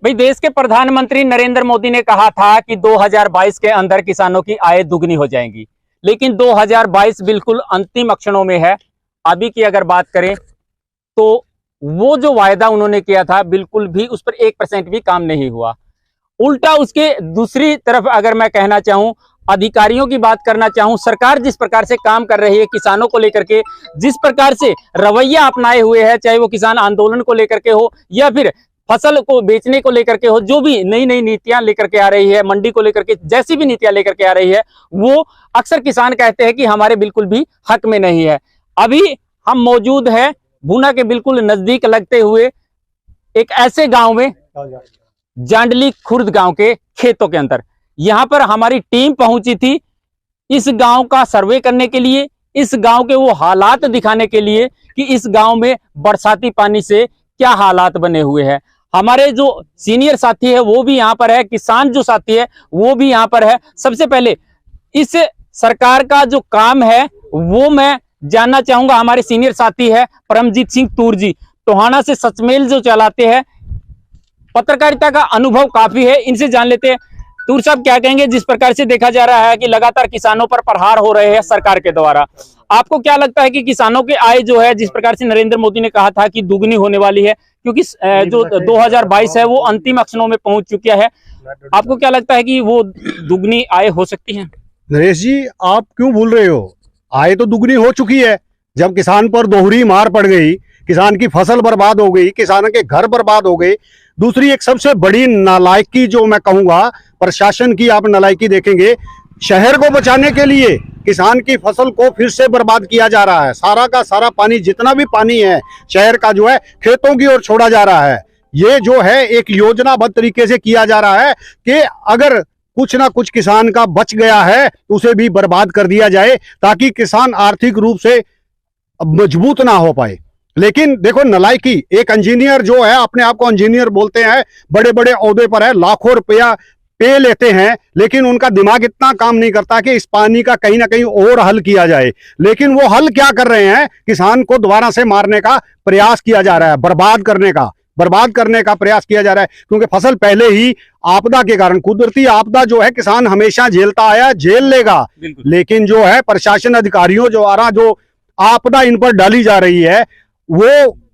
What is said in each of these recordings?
भाई, देश के प्रधानमंत्री नरेंद्र मोदी ने कहा था कि 2022 के अंदर किसानों की आय दुगनी हो जाएगी, लेकिन 2022 बिल्कुल अंतिम क्षणों में है। अभी की अगर बात करें तो वो जो वायदा उन्होंने किया था बिल्कुल भी उस पर 1% भी काम नहीं हुआ। उल्टा उसके दूसरी तरफ अगर मैं कहना चाहूं, अधिकारियों की बात करना चाहूं, सरकार जिस प्रकार से काम कर रही है किसानों को लेकर के, जिस प्रकार से रवैया अपनाए हुए है, चाहे वो किसान आंदोलन को लेकर के हो या फिर फसल को बेचने को लेकर के हो, जो भी नई नई नीतियां लेकर के आ रही है, मंडी को लेकर के जैसी भी नीतियां लेकर के आ रही है, वो अक्सर किसान कहते हैं कि हमारे बिल्कुल भी हक में नहीं है। अभी हम मौजूद है भूना के बिल्कुल नजदीक लगते हुए एक ऐसे गांव में, जांडली खुर्द गांव के खेतों के अंदर। यहां पर हमारी टीम पहुंची थी इस गांव का सर्वे करने के लिए, इस गांव के वो हालात दिखाने के लिए कि इस गांव में बरसाती पानी से क्या हालात बने हुए हैं। हमारे जो सीनियर साथी है वो भी यहाँ पर है, किसान जो साथी है वो भी यहाँ पर है। सबसे पहले इस सरकार का जो काम है वो मैं जानना चाहूंगा। हमारे सीनियर साथी है परमजीत सिंह तूर जी, टोहाना से सचमेल जो चलाते हैं, पत्रकारिता का अनुभव काफी है, इनसे जान लेते हैं। तूर साहब, क्या कहेंगे जिस प्रकार से देखा जा रहा है कि लगातार किसानों पर प्रहार हो रहे हैं सरकार के द्वारा, आपको क्या लगता है कि किसानों की आय जो है जिस प्रकार से नरेंद्र मोदी ने कहा था कि दुगनी होने वाली है, क्योंकि जो 2022 है वो अंतिम क्षणों में पहुंच चुका है, आपको क्या लगता है कि वो दुगनी आय हो सकती है? नरेश जी, आप क्यों भूल रहे हो? आय तो दुगनी हो चुकी है। जब किसान पर दोहरी मार पड़ गई, किसान की फसल बर्बाद हो गई, किसानों के घर बर्बाद हो गए। दूसरी एक सबसे बड़ी नालायकी जो मैं कहूंगा, प्रशासन की आप नालायकी देखेंगे, शहर को बचाने के लिए किसान की फसल को फिर से बर्बाद किया जा रहा है। सारा का सारा पानी, जितना भी पानी है शहर का, जो है खेतों की ओर छोड़ा जा रहा है। ये जो है एक योजनाबद्ध तरीके से किया जा रहा है कि अगर कुछ ना कुछ किसान का बच गया है तो उसे भी बर्बाद कर दिया जाए, ताकि किसान आर्थिक रूप से मजबूत ना हो पाए। लेकिन देखो नालायकी, एक इंजीनियर जो है, अपने आप को इंजीनियर बोलते हैं, बड़े बड़े ओहदे पर है, लाखों रुपया पे लेते हैं, लेकिन उनका दिमाग इतना काम नहीं करता कि इस पानी का कहीं ना कहीं और हल किया जाए। लेकिन वो हल क्या कर रहे हैं? किसान को दोबारा से मारने का प्रयास किया जा रहा है, बर्बाद करने का प्रयास किया जा रहा है। क्योंकि फसल पहले ही आपदा के कारण, कुदरती आपदा जो है किसान हमेशा झेलता आया, झेल लेगा। लेकिन जो है प्रशासन अधिकारियों द्वारा जो आपदा इन पर डाली जा रही है वो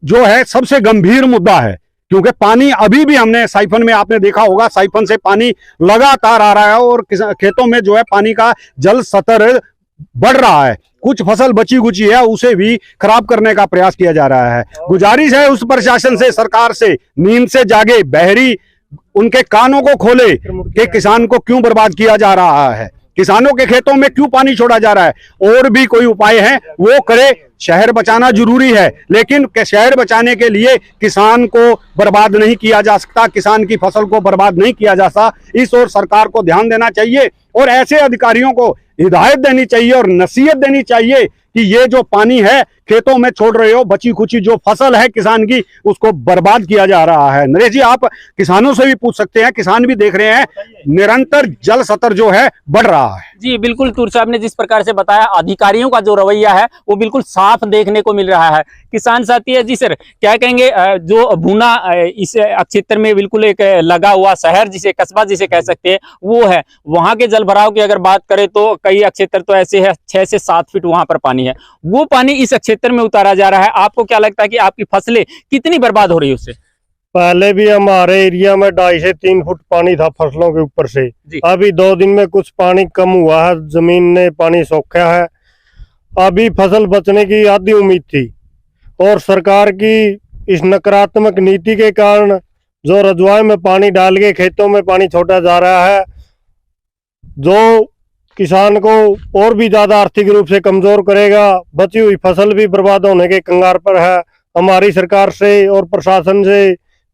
जो है सबसे गंभीर मुद्दा है। क्योंकि पानी अभी भी, हमने साइफन में, आपने देखा होगा, साइफन से पानी लगातार आ रहा है और खेतों में जो है पानी का जल स्तर बढ़ रहा है। कुछ फसल बची कुची है उसे भी खराब करने का प्रयास किया जा रहा है। गुजारिश है उस प्रशासन से, सरकार से, नींद से जागे, बहरी उनके कानों को खोले कि किसान को क्यों बर्बाद किया जा रहा है, किसानों के खेतों में क्यों पानी छोड़ा जा रहा है। और भी कोई उपाय है वो करे। शहर बचाना जरूरी है, लेकिन शहर बचाने के लिए किसान को बर्बाद नहीं किया जा सकता, किसान की फसल को बर्बाद नहीं किया जा सकता। इस ओर सरकार को ध्यान देना चाहिए और ऐसे अधिकारियों को हिदायत देनी चाहिए और नसीहत देनी चाहिए कि ये जो पानी है खेतों में छोड़ रहे हो, बची खुची जो फसल है किसान की, उसको बर्बाद किया जा रहा है। नरेश जी, आप किसानों से भी पूछ सकते हैं, किसान भी देख रहे हैं निरंतर जल स्तर जो है बढ़ रहा है। जी बिल्कुल, तूर साहब ने जिस प्रकार से बताया, अधिकारियों का जो रवैया है वो बिल्कुल साफ देखने को मिल रहा है। किसान साथी है जी, सर क्या कहेंगे? जो भूना इस क्षेत्र में बिल्कुल एक लगा हुआ शहर, जिसे कस्बा जिसे कह सकते हैं, वो है, वहां के जल भराव की अगर बात करें तो कई क्षेत्र तो ऐसे है 6 से 7 फीट वहां पर पानी है, वो पानी इस क्षेत्र में उतारा जा रहा है। आपको क्या लगता है कि आपकी फसलें कितनी बर्बाद हो रही है उससे? पहले भी हमारे एरिया में 2.5 से 3 फुट पानी था फसलों के ऊपर से। अभी 2 दिन में कुछ पानी कम हुआ है, जमीन ने पानी सोखा है। अभी फसल बचने की आधी उम्मीद थी और सरकार की इस नकारात्मक नीति के कारण जो रजवाए में पानी डाल के खेतों में पानी छोड़ा जा रहा है, जो किसान को और भी ज्यादा आर्थिक रूप से कमजोर करेगा। बची हुई फसल भी बर्बाद होने के कंगार पर है। हमारी सरकार से और प्रशासन से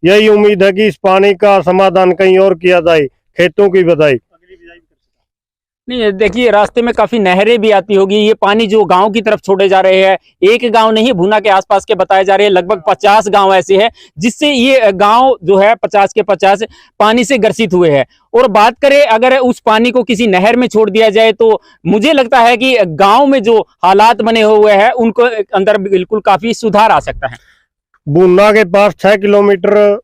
यही उम्मीद है कि इस पानी का समाधान कहीं और किया जाए, खेतों की बजाय। नहीं, देखिए रास्ते में काफी नहरें भी आती होगी, ये पानी जो गांव की तरफ छोड़े जा रहे हैं, एक गांव नहीं भूना के आसपास के बताए जा रहे हैं, लगभग 50 गांव ऐसे हैं जिससे ये गांव जो है 50 के 50 पानी से ग्रसित हुए हैं। और बात करें अगर उस पानी को किसी नहर में छोड़ दिया जाए तो मुझे लगता है कि गांव में जो हालात बने हुए हैं उनको अंदर बिल्कुल काफी सुधार आ सकता है। भूना के पास 6 किलोमीटर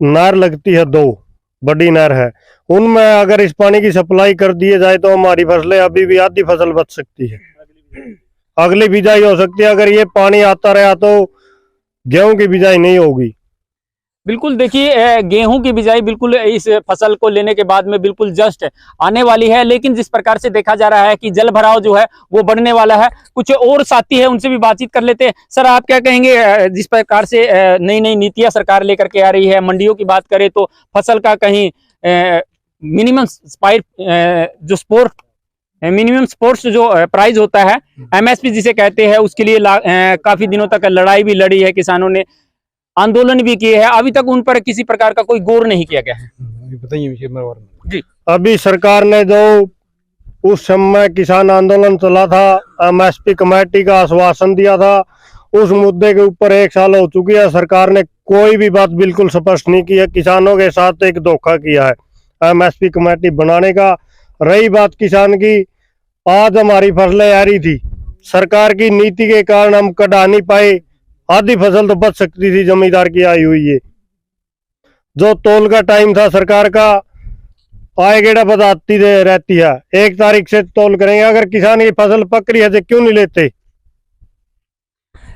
नहर लगती है, 2 बड़ी नहर है, उनमें अगर इस पानी की सप्लाई कर दिए जाए तो हमारी फसलें अभी भी आधी फसल बच सकती है, अगली बिजाई हो सकती है। अगर ये पानी आता रहा तो गेहूं की बिजाई नहीं होगी। बिल्कुल देखिए, गेहूं की बिजाई बिल्कुल इस फसल को लेने के बाद में बिल्कुल जस्ट आने वाली है, लेकिन जिस प्रकार से देखा जा रहा है कि जल भराव जो है वो बढ़ने वाला है। कुछ और साथी है, उनसे भी बातचीत कर लेते हैं। सर, आप क्या कहेंगे, जिस प्रकार से नई नई नीतियां सरकार लेकर के आ रही है, मंडियों की बात करें तो फसल का कहीं मिनिमम मिनिमम स्पोर्ट्स जो प्राइस होता है, MSP जिसे कहते हैं, उसके लिए काफी दिनों तक लड़ाई भी लड़ी है, किसानों ने आंदोलन भी किए हैं, अभी तक उन पर किसी प्रकार का कोई गौर नहीं किया गया है। बताइए जी। अभी सरकार ने जो उस समय किसान आंदोलन चला था, MSP कमेटी का आश्वासन दिया था, उस मुद्दे के ऊपर 1 साल हो चुकी है। सरकार ने कोई भी बात बिल्कुल स्पष्ट नहीं की है, किसानों के साथ एक धोखा किया है MSP कमेटी बनाने का। रही बात किसान की, आज हमारी फसलें आ रही थी, सरकार की नीति के कारण हम कटा नहीं पाए, आधी फसल तो बच सकती थी जमींदार की आई हुई है। जो तोल का टाइम था सरकार का, आए गेड़ा बताती रहती है, 1 तारीख से तोल करेंगे। अगर किसान की फसल पक रही है तो क्यों नहीं लेते?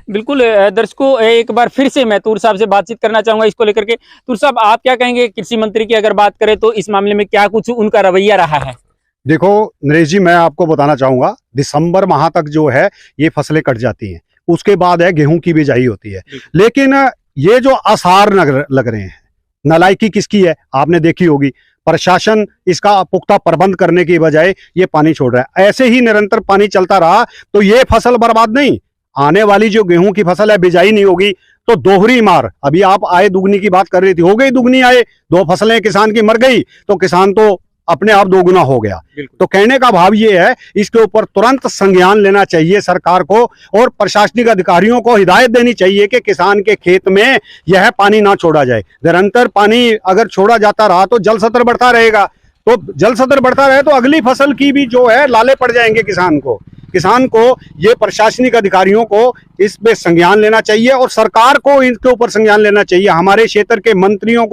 बिल्कुल दर्शकों, एक बार फिर से मैं तूर साहब से बातचीत करना चाहूंगा इसको लेकर के। तूर साहब, आप क्या कहेंगे, कृषि मंत्री की अगर बात करें तो इस मामले में क्या कुछ उनका रवैया रहा है? देखो नरेश जी, मैं आपको बताना चाहूंगा, दिसंबर माह तक जो है ये फसलें कट जाती हैं, उसके बाद है गेहूं की बिजाई होती है। लेकिन ये जो आसार लग रहे हैं, नालायकी किसकी है आपने देखी होगी। प्रशासन इसका पुख्ता प्रबंध करने की बजाय ये पानी छोड़ रहा है। ऐसे ही निरंतर पानी चलता रहा तो ये फसल बर्बाद नहीं, आने वाली जो गेहूं की फसल है, बिजाई नहीं होगी तो दोहरी मार। अभी आप आय दुगनी की बात कर रही थी, हो गई दुगनी आय, 2 फसलें किसान की मर गई तो किसान तो अपने आप दोगुना हो गया। तो कहने का भाव ये है, इसके ऊपर तुरंत संज्ञान लेना चाहिए सरकार को, और प्रशासनिक अधिकारियों को हिदायत देनी चाहिए कि किसान के खेत में यह पानी ना छोड़ा जाए। निरंतर पानी अगर छोड़ा जाता रहा तो जल स्तर बढ़ता रहेगा, तो जल स्तर बढ़ता रहे तो अगली फसल की भी जो है लाले पड़ जाएंगे किसान को ये प्रशासनिक अधिकारियों को इस पे संज्ञान लेना चाहिए, और सरकार को इनके ऊपर संज्ञान लेना चाहिए। हमारे क्षेत्र के मंत्रियों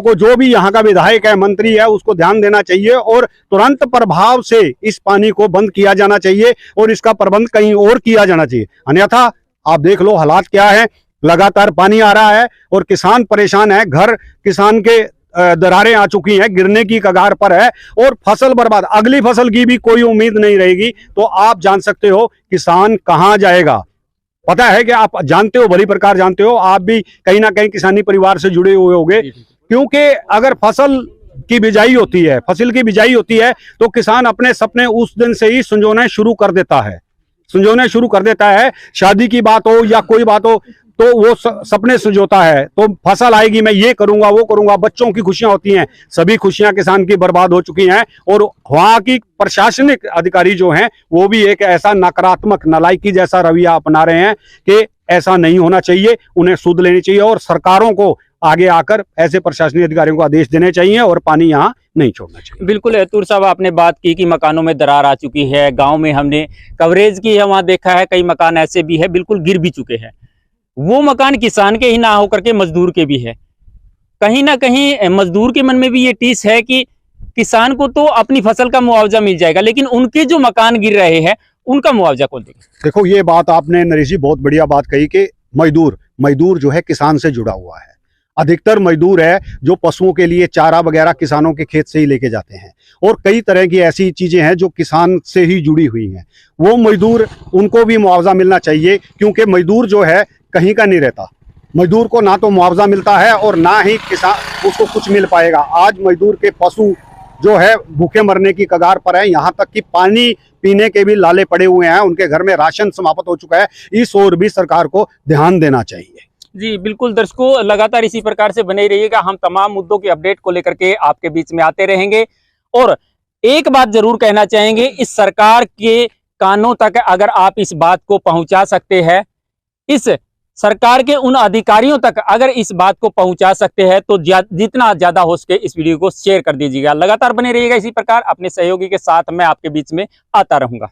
को जो भी यहाँ का विधायक है, मंत्री है, उसको ध्यान देना चाहिए और तुरंत प्रभाव से इस पानी को बंद किया जाना चाहिए और इसका प्रबंध कहीं और किया जाना चाहिए। अन्यथा आप देख लो हालात क्या है, लगातार पानी आ रहा है और किसान परेशान है, घर किसान के दरारें आ चुकी हैं, गिरने की कगार पर है और फसल बर्बाद, अगली फसल की भी कोई उम्मीद नहीं रहेगी। तो आप जान सकते हो किसान कहां जाएगा। पता है कि आप जानते हो, भली प्रकार जानते हो, आप भी कहीं ना कहीं किसानी परिवार से जुड़े हुए होंगे, क्योंकि अगर फसल की बिजाई होती है तो किसान अपने सपने उस दिन से ही संजोने शुरू कर देता है। शादी की बात हो या कोई बात हो तो वो सपने संजोता है, तो फसल आएगी, मैं ये करूंगा वो करूंगा, बच्चों की खुशियां होती हैं, सभी खुशियां किसान की बर्बाद हो चुकी हैं। और वहां की प्रशासनिक अधिकारी जो हैं वो भी एक ऐसा नकारात्मक नालायकी जैसा रवैया अपना रहे हैं कि ऐसा नहीं होना चाहिए, उन्हें सूद लेनी चाहिए और सरकारों को आगे आकर ऐसे प्रशासनिक अधिकारियों को आदेश देने चाहिए और पानी यहाँ नहीं छोड़ना चाहिए। बिल्कुल तूर साहब, आपने बात की कि मकानों में दरार आ चुकी है, गांव में हमने कवरेज की है, वहां देखा है कई मकान ऐसे भी है बिल्कुल गिर भी चुके हैं। वो मकान किसान के ही ना होकर के मजदूर के भी है। कहीं ना कहीं मजदूर के मन में भी ये टीस है कि किसान को तो अपनी फसल का मुआवजा मिल जाएगा, लेकिन उनके जो मकान गिर रहे हैं उनका मुआवजा कौन देगा? देखो ये बात आपने नरेश जी बहुत बढ़िया बात कही कि मजदूर जो है किसान से जुड़ा हुआ है। अधिकतर मजदूर है जो पशुओं के लिए चारा वगैरह किसानों के खेत से ही लेके जाते हैं, और कई तरह की ऐसी चीजें हैं जो किसान से ही जुड़ी हुई हैं। वो मजदूर, उनको भी मुआवजा मिलना चाहिए, क्योंकि मजदूर जो है कहीं का नहीं रहता। मजदूर को ना तो मुआवजा मिलता है और ना ही किसान उसको कुछ मिल पाएगा। आज मजदूर के पशु जो है भूखे मरने की कगार पर है, यहाँ तक कि पानी पीने के भी लाले पड़े हुए हैं, उनके घर में राशन समाप्त हो चुका है। इस ओर भी सरकार को ध्यान देना चाहिए। जी बिल्कुल दर्शकों, लगातार इसी प्रकार से बने रहिएगा, हम तमाम मुद्दों की अपडेट को लेकर के आपके बीच में आते रहेंगे। और एक बात जरूर कहना चाहेंगे, इस सरकार के कानों तक अगर आप इस बात को पहुंचा सकते हैं, इस सरकार के उन अधिकारियों तक अगर इस बात को पहुंचा सकते हैं, तो जितना ज्यादा हो सके इस वीडियो को शेयर कर दीजिएगा। लगातार बने रहिएगा इसी प्रकार, अपने सहयोगी के साथ मैं आपके बीच में आता रहूंगा।